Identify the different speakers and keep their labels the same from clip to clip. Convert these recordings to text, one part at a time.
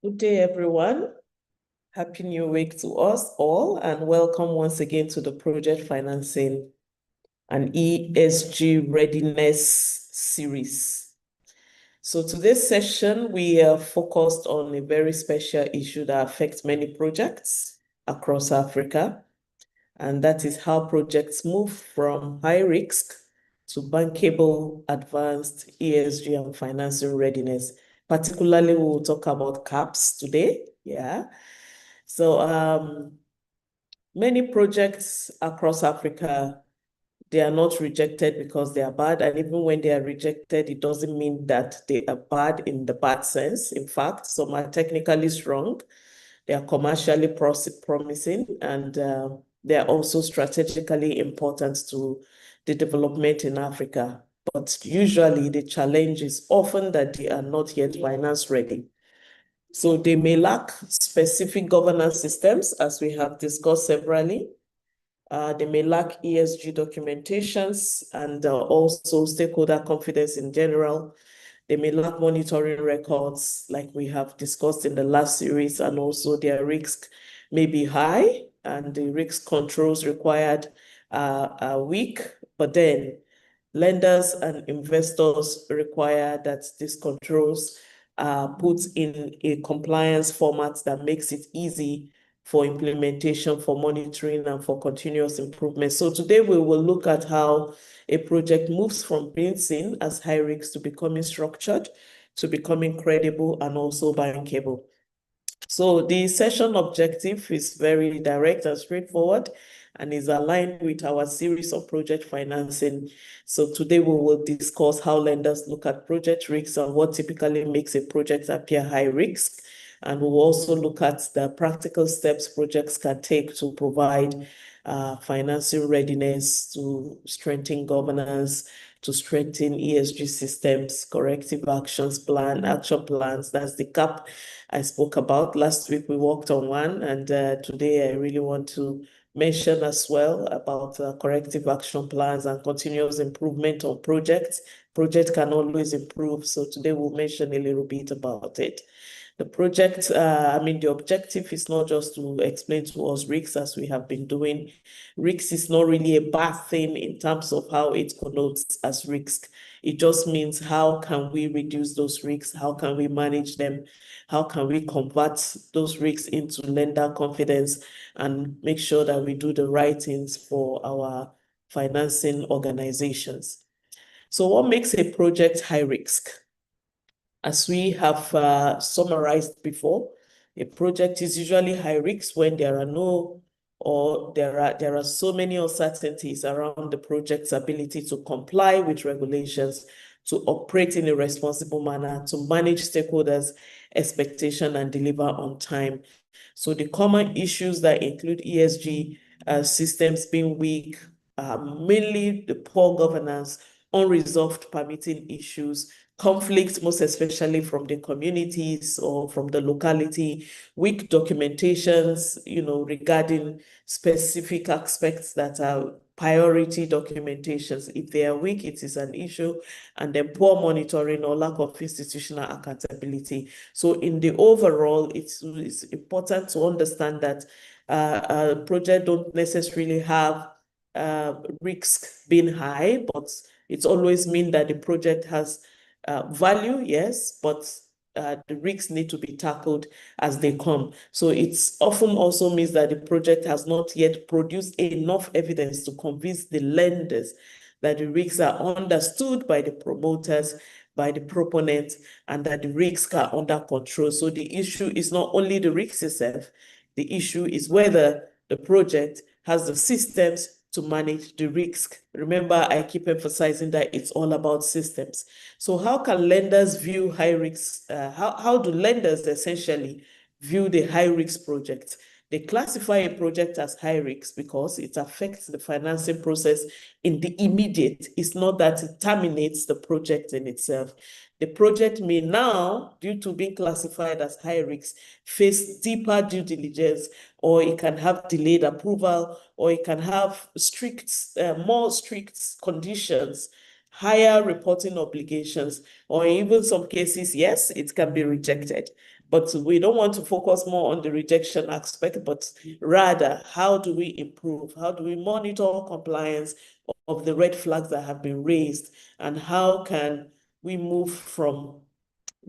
Speaker 1: Good day, everyone. Happy New Week to us all, and welcome once again to the Project Financing and ESG Readiness series. So today's session, we are focused on a very special issue that affects many projects across Africa, and that is how projects move from high risk to bankable, advanced ESG and financing readiness. Particularly, we will talk about CAPS today. Yeah. So many projects across Africa, they are not rejected because they are bad. And even when they are rejected, it doesn't mean that they are bad in the bad sense. In fact, some are technically strong. They are commercially promising, and they are also strategically important to the development in Africa. But usually the challenge is often that they are not yet finance ready. So they may lack specific governance systems, as we have discussed severally. They may lack ESG documentations and also stakeholder confidence in general. They may lack monitoring records, like we have discussed in the last series, and also their risk may be high and the risk controls required are weak. But then lenders and investors require that these controls are put in a compliance format that makes it easy for implementation, for monitoring, and for continuous improvement. So today we will look at how a project moves from being seen as high risk to becoming structured, to becoming credible, and also bankable. So the session objective is very direct and straightforward and is aligned with our series of project financing. So today we will discuss how lenders look at project risks and what typically makes a project appear high risk. And we'll also look at the practical steps projects can take to provide financing readiness, to strengthen governance, to strengthen ESG systems, corrective action plans. That's the CAP I spoke about. Last week we worked on one, and today I really want to mention as well about corrective action plans and continuous improvement on projects. Projects can always improve, so today we'll mention a little bit about it. The project, the objective is not just to explain to us risks as we have been doing. Risk is not really a bad thing in terms of how it connotes as risk. It just means how can we reduce those risks? How can we manage them? How can we convert those risks into lender confidence and make sure that we do the right things for our financing organizations? So what makes a project high risk? As we have summarized before, a project is usually high risk when there are so many uncertainties around the project's ability to comply with regulations, to operate in a responsible manner, to manage stakeholders' expectation and deliver on time. So the common issues that include ESG systems being weak, mainly the poor governance, unresolved permitting issues, conflicts, most especially from the communities or from the locality, weak documentations, regarding specific aspects that are priority documentations. If they are weak, it is an issue, and then poor monitoring or lack of institutional accountability. So in the overall, it's important to understand that projects don't necessarily have risks being high, but it's always mean that the project has value, yes, but the risks need to be tackled as they come. So it's often also means that the project has not yet produced enough evidence to convince the lenders that the risks are understood by the promoters, by the proponents, and that the risks are under control. So the issue is not only the risk itself, the issue is whether the project has the systems to manage the risk. Remember, I keep emphasizing that it's all about systems. So how can lenders view high risks? How do lenders essentially view the high risk project? They classify a project as high risk because it affects the financing process in the immediate. It's not that it terminates the project in itself. The project may now, due to being classified as high risk, face deeper due diligence, or it can have delayed approval, or it can have more strict conditions, higher reporting obligations, or even some cases, yes, it can be rejected. But we don't want to focus more on the rejection aspect, but rather, how do we improve? How do we monitor compliance of the red flags that have been raised? And how can we move from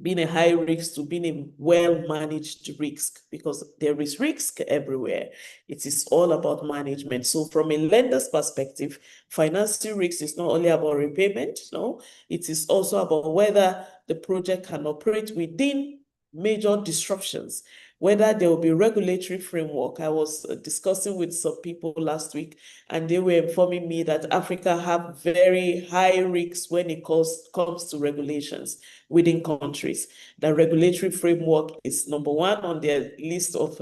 Speaker 1: being a high risk to being a well-managed risk? Because there is risk everywhere. It is all about management. So from a lender's perspective, financing risk is not only about repayment, no, it is also about whether the project can operate within major disruptions, whether there will be regulatory framework. I was discussing with some people last week, and they were informing me that Africa have very high risks when it comes to regulations within countries. The regulatory framework is number one on their list of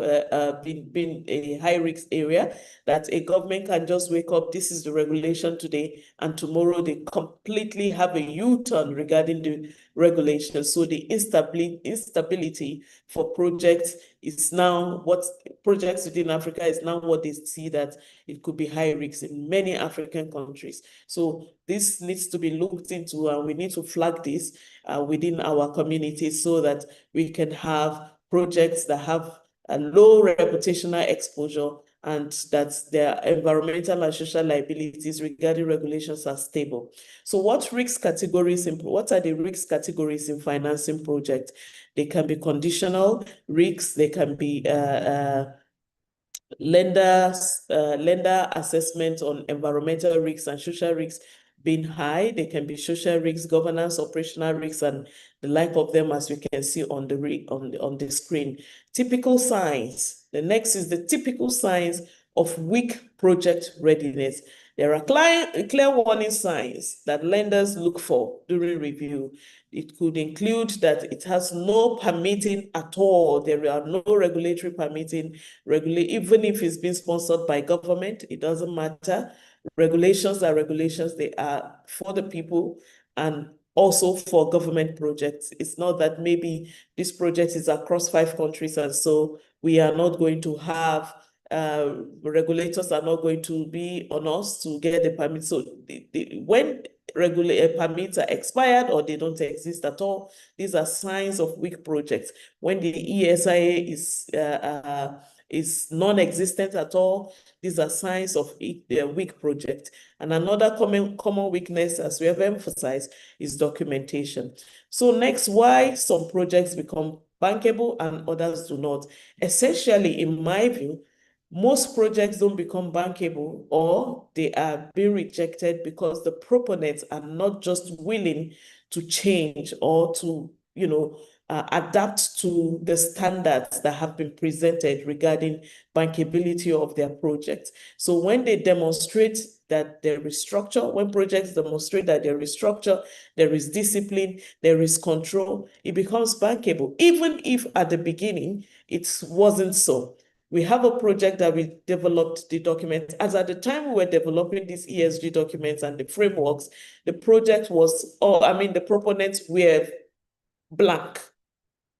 Speaker 1: being a high risk area, that a government can just wake up, this is the regulation today, and tomorrow they completely have a U-turn regarding the regulations. So the instability for projects is now what projects within Africa is now what they see that it could be high risk in many African countries. So this needs to be looked into, and we need to flag this within our community so that we can have projects that have a low reputational exposure and that their environmental and social liabilities regarding regulations are stable. So what risk categories, what are the risk categories in financing projects? They can be conditional risks, they can be lender assessment on environmental risks and social risks being high. They can be social risks, governance, operational risks, and the like of them, as we can see on the screen. Typical signs. The next is the typical signs of weak project readiness. There are clear warning signs that lenders look for during review. It could include that it has no permitting at all. There are no regulatory permitting, even if it's been sponsored by government, it doesn't matter. Regulations are regulations. They are for the people and also for government projects. It's not that maybe this project is across 5 countries and so we are not going to have regulators are not going to be on us to get the permit. So when permits are expired or they don't exist at all, these are signs of weak projects. When the ESIA is non-existent at all, these are signs of a weak project. And another common weakness, as we have emphasized, is documentation. So next, why some projects become bankable and others do not? Essentially, in my view, most projects don't become bankable or they are being rejected because the proponents are not just willing to change or to, adapt to the standards that have been presented regarding bankability of their projects. So when they demonstrate that there is structure, when projects demonstrate that there is structure, there is discipline, there is control, it becomes bankable, even if at the beginning it wasn't so. We have a project that we developed the document. As at the time we were developing these ESG documents and the frameworks, the project was, the proponents were blank.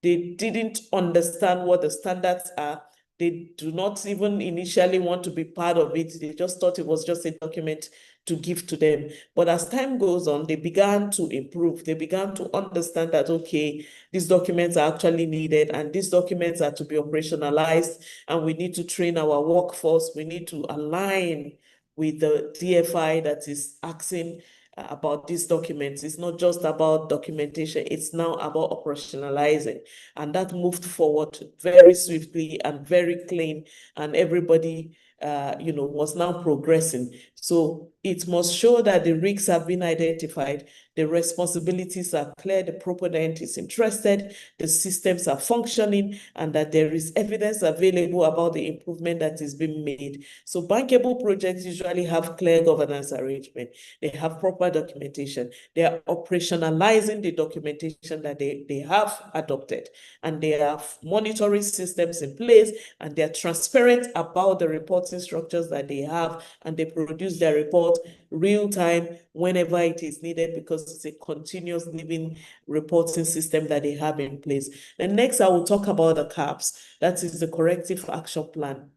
Speaker 1: They didn't understand what the standards are. They do not even initially want to be part of it. They just thought it was just a document to give to them. But as time goes on, they began to improve. They began to understand that, okay, these documents are actually needed and these documents are to be operationalized and we need to train our workforce. We need to align with the DFI that is asking about these documents. It's not just about documentation, it's now about operationalizing. And that moved forward very swiftly and very clean, and everybody was now progressing. So it must show that the risks have been identified, the responsibilities are clear, the proponent is interested, the systems are functioning, and that there is evidence available about the improvement that is being made. So bankable projects usually have clear governance arrangement. They have proper documentation. They are operationalizing the documentation that they have adopted, and they have monitoring systems in place, and they're transparent about the reporting structures that they have, and they produce their report real time whenever it is needed, because it's a continuous living reporting system that they have in place. And next, I will talk about the CAPS. That is the Corrective Action Plan.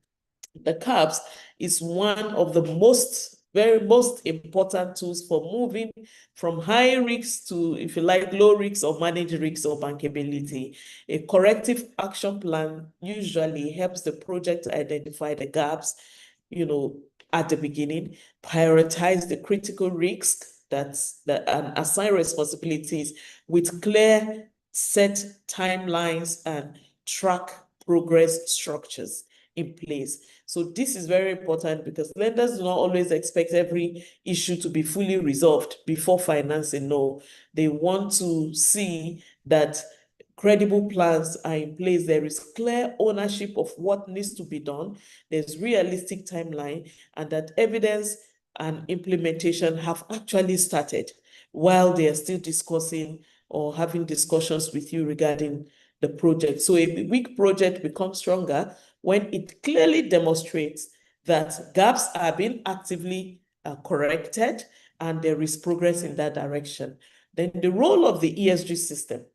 Speaker 1: The CAPS is one of the most most important tools for moving from high risks to, if you like, low risks or managed risks or bankability. A corrective action plan usually helps the project to identify the gaps, at the beginning, prioritize the critical risks and assign responsibilities with clear set timelines and track progress structures in place. So this is very important because lenders do not always expect every issue to be fully resolved before financing. No, they want to see that credible plans are in place. There is clear ownership of what needs to be done. There's realistic timeline, and that evidence and implementation have actually started while they are still discussing or having discussions with you regarding the project. So a weak project becomes stronger when it clearly demonstrates that gaps are being actively corrected and there is progress in that direction. Then the role of the ESG system.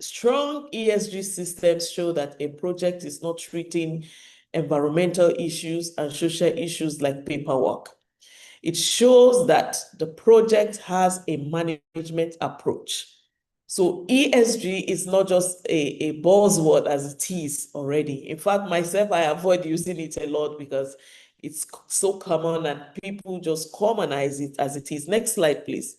Speaker 1: Strong ESG systems show that a project is not treating environmental issues and social issues like paperwork. It shows that the project has a management approach. So ESG is not just a buzzword as it is already. In fact, myself, I avoid using it a lot because it's so common and people just commonize it as it is. Next slide, please.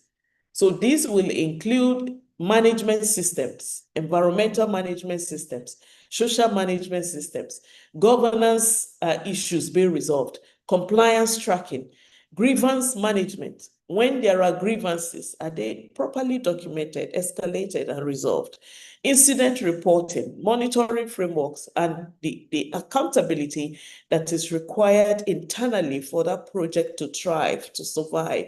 Speaker 1: So this will include management systems, environmental management systems, social management systems, governance issues being resolved, compliance tracking, grievance management. When there are grievances, are they properly documented, escalated, and resolved? Incident reporting, monitoring frameworks, and the accountability that is required internally for that project to thrive, to survive,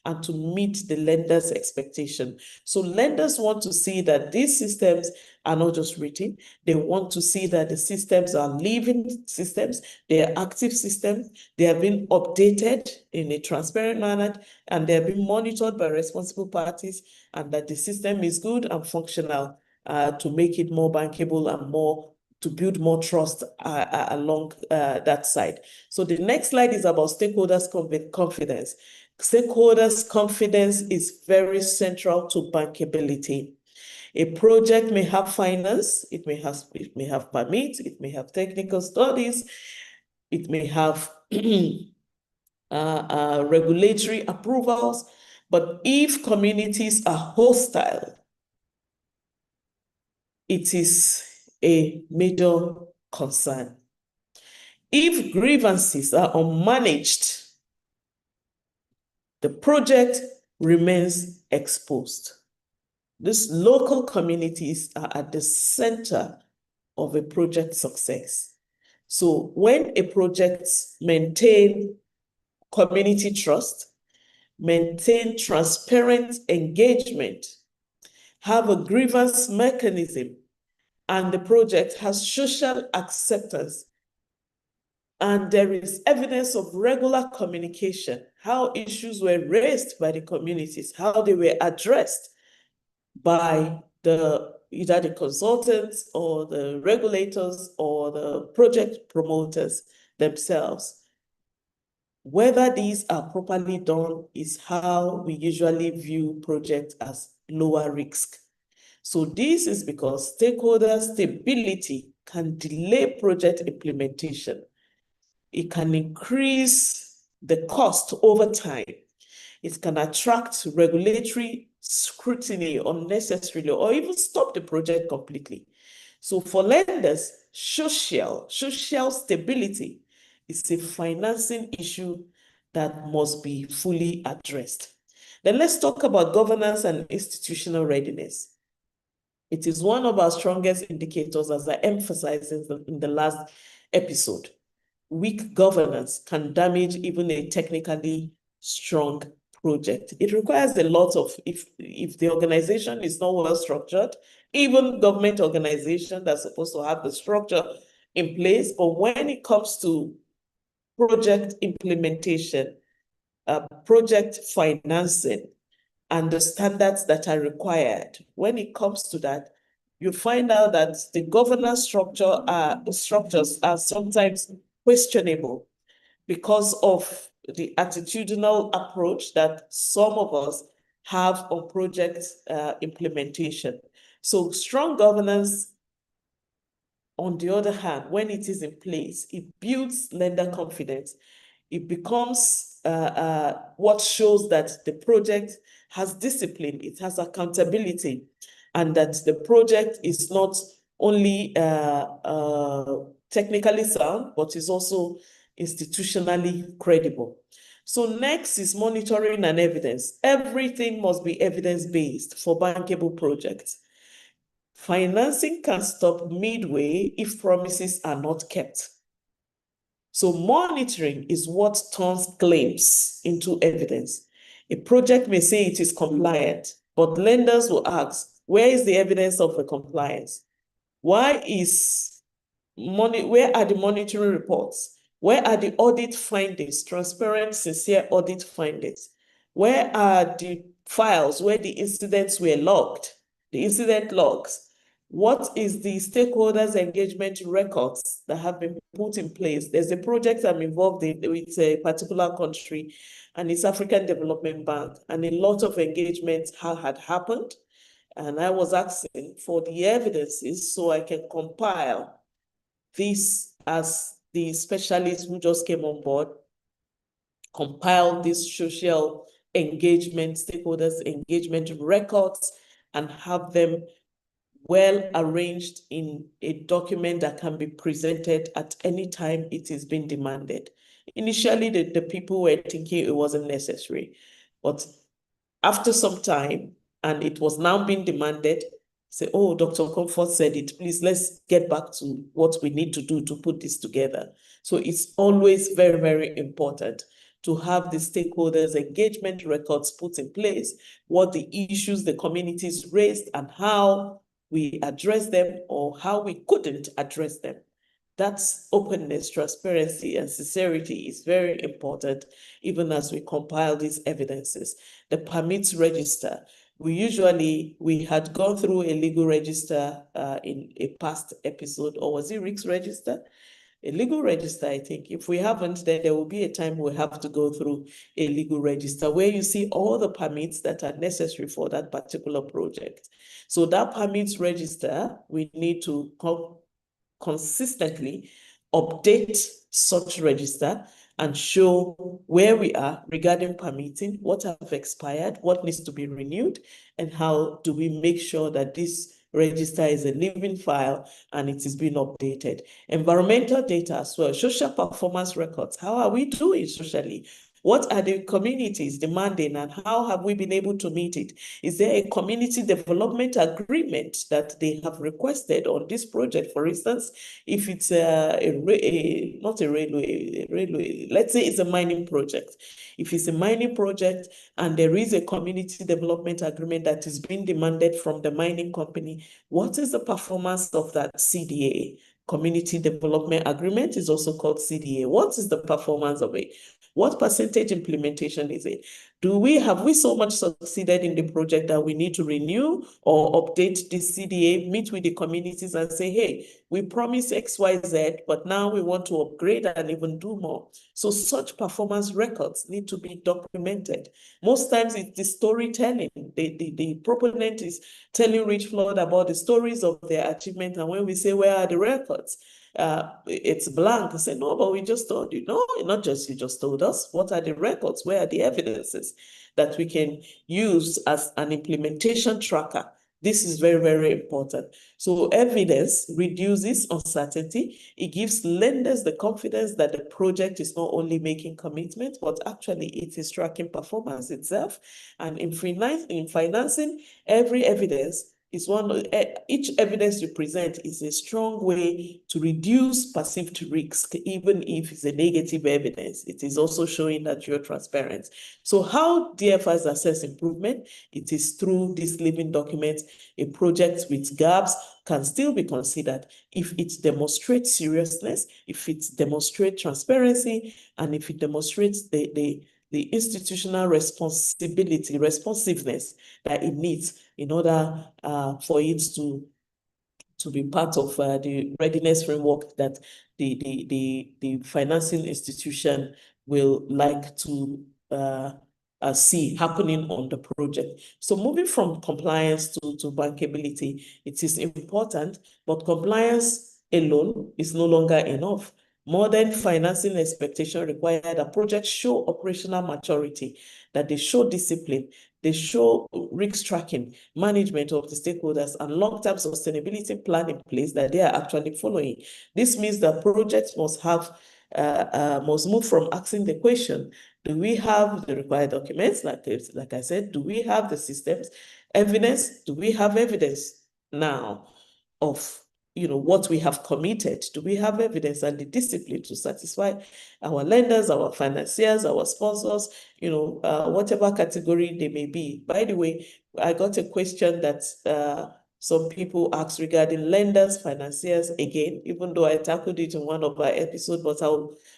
Speaker 1: and to meet the lender's expectation. So lenders want to see that these systems are not just written. They want to see that the systems are living systems, they are active systems, they have been updated in a transparent manner, and they have been monitored by responsible parties, and that the system is good and functional to make it more bankable and to build more trust along that side. So the next slide is about stakeholders' confidence. Stakeholders' confidence is very central to bankability. A project may have finance, it may have permits, it may have technical studies, it may have regulatory approvals, but if communities are hostile, it is a major concern. If grievances are unmanaged, the project remains exposed. These local communities are at the center of a project success. So when a project maintains community trust, maintain transparent engagement, have a grievance mechanism, and the project has social acceptance, and there is evidence of regular communication, how issues were raised by the communities, how they were addressed by either the consultants or the regulators or the project promoters themselves. Whether these are properly done is how we usually view projects as lower risk. So this is because stakeholder stability can delay project implementation. It can increase the cost over time. It can attract regulatory scrutiny unnecessarily or even stop the project completely. So for lenders, social stability is a financing issue that must be fully addressed. Then let's talk about governance and institutional readiness. It is one of our strongest indicators, as I emphasized in the last episode. Weak governance can damage even a technically strong project. It requires a lot of, if the organization is not well structured, even government organizations are supposed to have the structure in place, but when it comes to project implementation, project financing, and the standards that are required, when it comes to that, you find out that the governance structures are sometimes questionable because of the attitudinal approach that some of us have on project implementation. So strong governance, on the other hand, when it is in place, it builds lender confidence. It becomes what shows that the project has discipline, it has accountability, and that the project is not only technically sound, but is also institutionally credible. So next is monitoring and evidence. Everything must be evidence-based for bankable projects. Financing can stop midway if promises are not kept. So monitoring is what turns claims into evidence. A project may say it is compliant, but lenders will ask, where is the evidence of the compliance? Where are the monitoring reports? Where are the audit findings, transparent, sincere audit findings? Where are the files where the incidents were logged, the incident logs? What is the stakeholders' engagement records that have been put in place? There's a project I'm involved in with a particular country, and it's African Development Bank, and a lot of engagement had happened. And I was asking for the evidences so I can compile this as the specialist who just came on board, compile this social engagement, stakeholders engagement records, and have them well arranged in a document that can be presented at any time it is being demanded. Initially, the people were thinking it wasn't necessary, but after some time, and it was now being demanded, say, oh, Dr. Comfort said it, please, let's get back to what we need to do to put this together. So it's always very, very important to have the stakeholders' engagement records put in place, what the issues the communities raised and how we address them or how we couldn't address them. That's openness, transparency, and sincerity is very important, even as we compile these evidences. The permits register. We had gone through a legal register in a past episode, or was it Rick's register? A legal register, I think. If we haven't, then there will be a time we'll have to go through a legal register where you see all the permits that are necessary for that particular project. So that permits register, we need to consistently update such register and show where we are regarding permitting, what have expired, what needs to be renewed, and how do we make sure that this register is a living file and it is being updated. Environmental data as well, social performance records. How are we doing socially? What are the communities demanding and how have we been able to meet it? Is there a community development agreement that they have requested on this project? For instance, if it's not a railway, let's say it's a mining project. If it's a mining project and there is a community development agreement that is being demanded from the mining company, what is the performance of that CDA? Community Development Agreement is also called CDA. What is the performance of it? What percentage implementation is it? Have we so much succeeded in the project that we need to renew or update this CDA, meet with the communities and say, hey, we promised XYZ, but now we want to upgrade and even do more. So such performance records need to be documented. Most times it's the storytelling. The proponent is telling Richflood about the stories of their achievement. And when we say, where are the records? It's blank. I say, no, but we just told you. No, not just you just told us. What are the records? Where are the evidences that we can use as an implementation tracker? This is very, very important. So evidence reduces uncertainty. It gives lenders the confidence that the project is not only making commitments, but actually it is tracking performance itself. And in financing, every evidence is each evidence you present is a strong way to reduce perceived risk, even if it's a negative evidence. It is also showing that you're transparent. So how DFIs assess improvement? It is through this living document. A project with gaps can still be considered if it demonstrates seriousness, if it demonstrates transparency, and if it demonstrates the institutional responsiveness that it needs in order for it to be part of the readiness framework that the financing institution will like to see happening on the project. So moving from compliance to bankability, it is important, but compliance alone is no longer enough. Modern financing expectation require that projects show operational maturity, that they show discipline, they show risk tracking, management of the stakeholders, and long-term sustainability plan in place that they are actually following. This means that projects must have must move from asking the question, do we have the required documents? Like I said, do we have the systems? Evidence? Do we have evidence now of what we have committed? Do we have evidence and the discipline to satisfy our lenders, our financiers, our sponsors, whatever category they may be? By the way, I got a question that some people ask regarding lenders, financiers, again, even though I tackled it in one of our episodes, but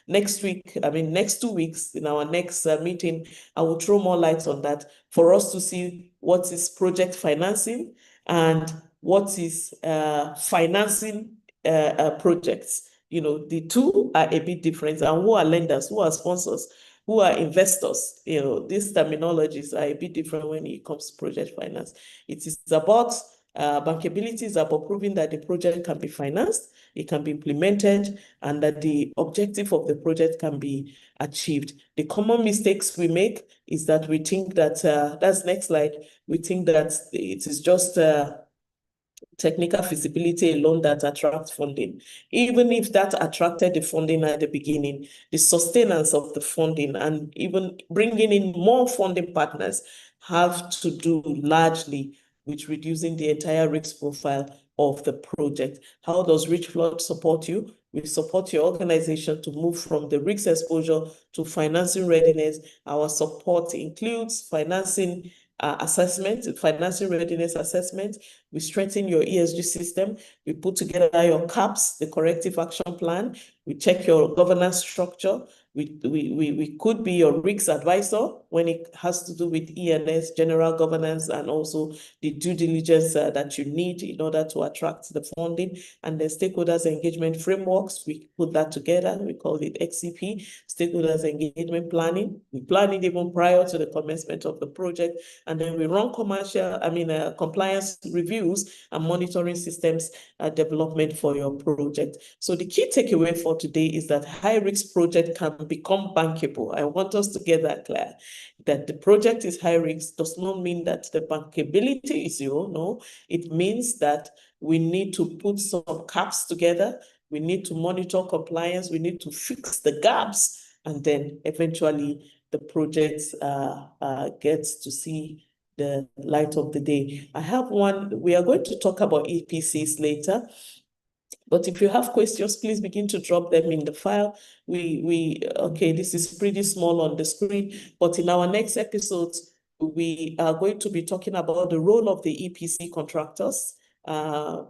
Speaker 1: next 2 weeks, in our next meeting, I will throw more light on that for us to see what is project financing and what is financing projects. The two are a bit different, and who are lenders, who are sponsors, who are investors. These terminologies are a bit different when it comes to project finance. It is about bankability is about proving that the project can be financed, it can be implemented, and that the objective of the project can be achieved. The common mistakes we make is that we think that, that's next slide, we think that it is just technical feasibility alone that attracts funding. Even if that attracted the funding at the beginning, the sustenance of the funding and even bringing in more funding partners have to do largely with reducing the entire risk profile of the project. How does Richflood support you? We support your organization to move from the risk exposure to financing readiness. Our support includes financing assessment, financing readiness assessment. We strengthen your ESG system. We put together your CAPS, the corrective action plan. We check your governance structure. We could be your risk advisor when it has to do with E&S, general governance, and also the due diligence that you need in order to attract the funding. And the stakeholders engagement frameworks, we put that together. We call it XCP, stakeholders engagement planning. We plan it even prior to the commencement of the project. And then we run compliance reviews and monitoring systems development for your project. So the key takeaway for today is that high-risk project can become bankable. I want us to get that clear. That the project is high risk does not mean that the bankability is zero. No, it means that we need to put some caps together. We need to monitor compliance. We need to fix the gaps, and then eventually the project gets to see the light of the day. I have one. We are going to talk about EPCs later. But if you have questions, please begin to drop them in the file. Okay, this is pretty small on the screen, but in our next episodes, we are going to be talking about the role of the EPC contractors on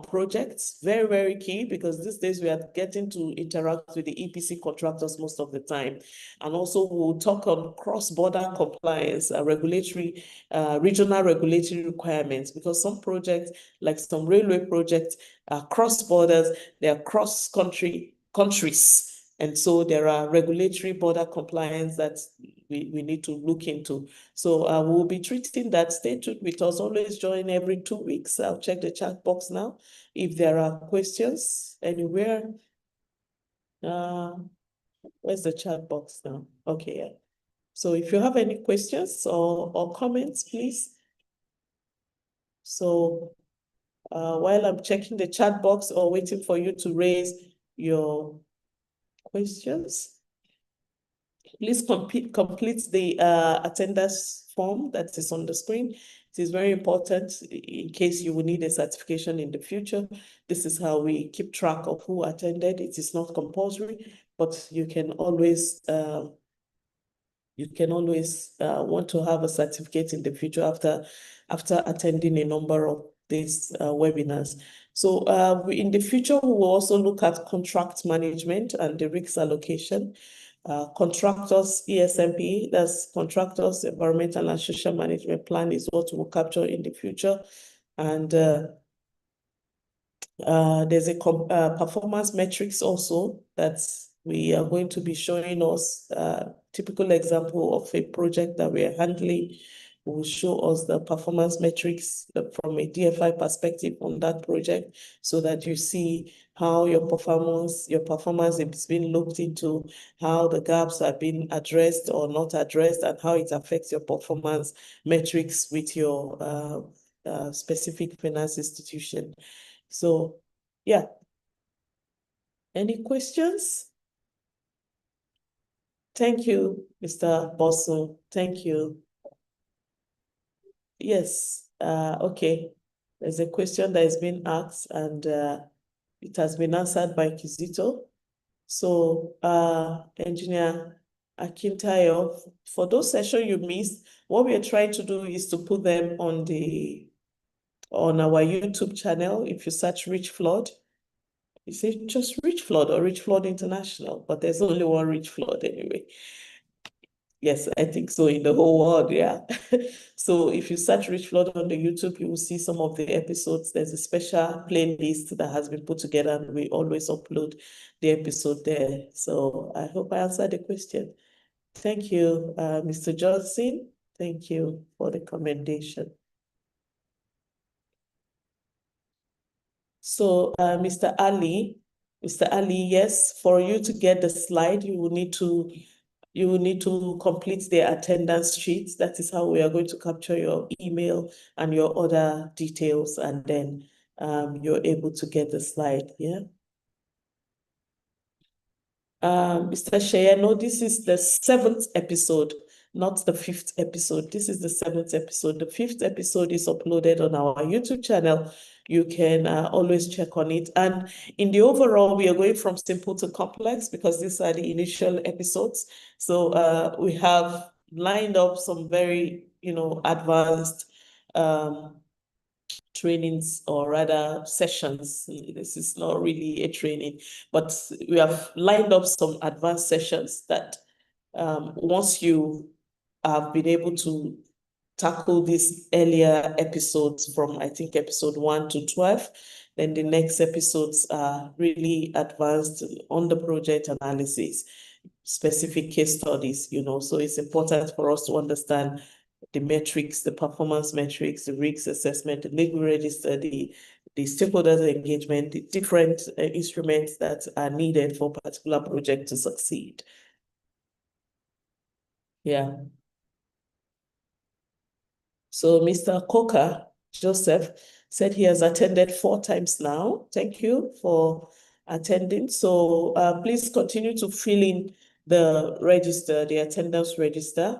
Speaker 1: projects. Very, very key, because these days we are getting to interact with the EPC contractors most of the time. And also we'll talk on cross-border compliance, regulatory, regional regulatory requirements, because some projects, like some railway projects, are cross borders, they are countries. And so there are regulatory border compliance that we need to look into. So we'll be treating that. Stay tuned with us. Always join every 2 weeks. I'll check the chat box now. If there are questions anywhere. Where's the chat box now? Okay, yeah. So if you have any questions or comments, please. So while I'm checking the chat box or waiting for you to raise your questions, please complete the attendance form that is on the screen. It is very important in case you will need a certification in the future. This is how we keep track of who attended. It is not compulsory, but you can always want to have a certificate in the future after attending a number of these webinars. So in the future, we will also look at contract management and the risk allocation. Contractors, ESMP, that's contractors, environmental and social management plan is what we'll capture in the future. And there's a performance metrics also that's we are going to be showing us a typical example of a project that we are handling. We will show us the performance metrics from a DFI perspective on that project, so that you see how your performance is being looked into, how the gaps are being addressed or not addressed, and how it affects your performance metrics with your specific finance institution. So, yeah. Any questions? Thank you, Mr. Bosso. Thank you. Yes, okay. There's a question that has been asked, and it has been answered by Kizito. So, Engineer Akintayo, for those sessions you missed, what we are trying to do is to put them on our YouTube channel. If you search Richflood, you say just Richflood or Richflood International, but there's only one Richflood anyway. Yes, I think so, in the whole world, yeah. So if you search Richflood on the YouTube, you will see some of the episodes. There's a special playlist that has been put together, and we always upload the episode there. So I hope I answered the question. Thank you, Mr. Johnson. Thank you for the commendation. So, Mr. Ali, yes, for you to get the slide, you will need to complete the attendance sheet. That is how we are going to capture your email and your other details, and then you're able to get the slide, yeah? Mr. Sheyeno, this is the 7th episode, not the 5th episode. This is the 7th episode. The 5th episode is uploaded on our YouTube channel. You can always check on it. And in the overall, we are going from simple to complex because these are the initial episodes. So we have lined up some very, advanced trainings, or rather sessions. This is not really a training, but we have lined up some advanced sessions that once you have been able to tackle these earlier episodes from, I think, episode 1 to 12, then the next episodes are really advanced on the project analysis, specific case studies, so it's important for us to understand the metrics, the performance metrics, the risk assessment, the legal register, the stakeholders engagement, the different instruments that are needed for a particular project to succeed. Yeah. So Mr. Coker Joseph said he has attended 4 times now. Thank you for attending. So please continue to fill in the register, the attendance register,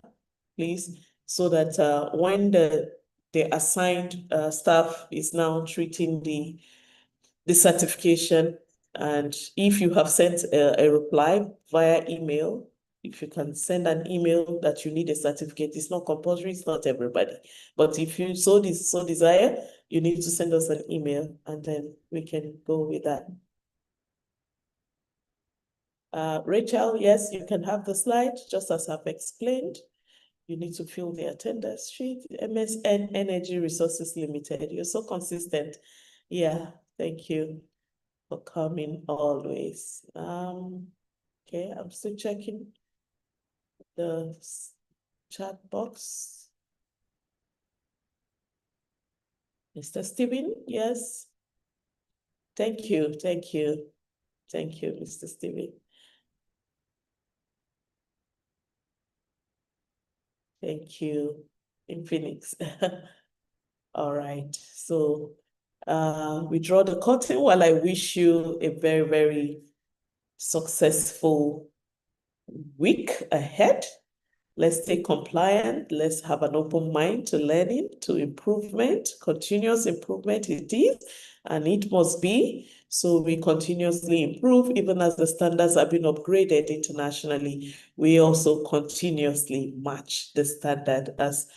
Speaker 1: please, so that when the assigned staff is now treating the certification, and if you have sent a reply via email, if you can send an email that you need a certificate, it's not compulsory, it's not everybody. But if you so desire, you need to send us an email, and then we can go with that. Rachel, yes, you can have the slide, just as I've explained. You need to fill the attendance sheet. MSN Energy Resources Limited. You're so consistent. Yeah, thank you for coming always. Okay, I'm still checking the chat box. Mr. Stephen, yes. Thank you, thank you. Thank you, Mr. Stephen. Thank you, in Phoenix. All right, so we draw the curtain while I wish you a very, very successful week ahead. Let's stay compliant. Let's have an open mind to learning, to improvement. Continuous improvement it is, and it must be. So we continuously improve, even as the standards have been upgraded internationally. We also continuously match the standard as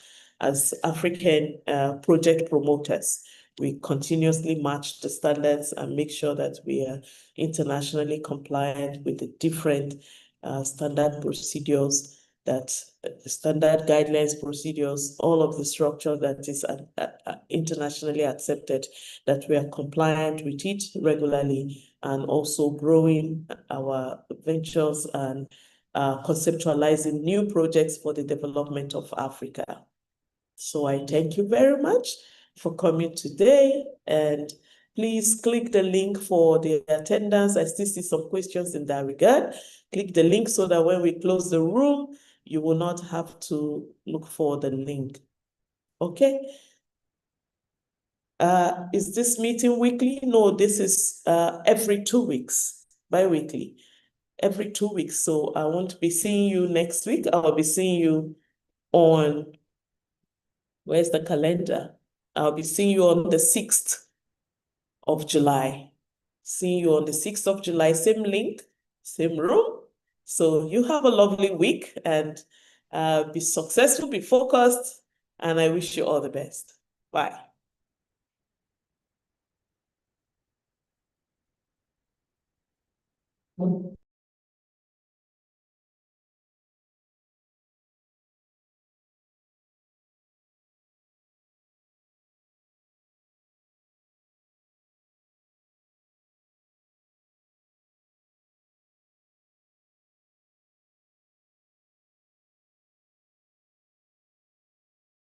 Speaker 1: African project promoters. We continuously match the standards and make sure that we are internationally compliant with the different standard procedures that standard guidelines, procedures, all of the structure that is internationally accepted, that we are compliant with it regularly, and also growing our ventures and conceptualizing new projects for the development of Africa. So I thank you very much for coming today, and please click the link for the attendance. I still see some questions in that regard. Click the link so that when we close the room, you will not have to look for the link. Okay? Is this meeting weekly? No, this is every 2 weeks, bi-weekly, every 2 weeks. So I won't be seeing you next week. I'll be seeing you on, where's the calendar? I'll be seeing you on the 6th of July. See you on the 6th of July, same link, same room. So you have a lovely week, and be successful, be focused, and I wish you all the best. Bye.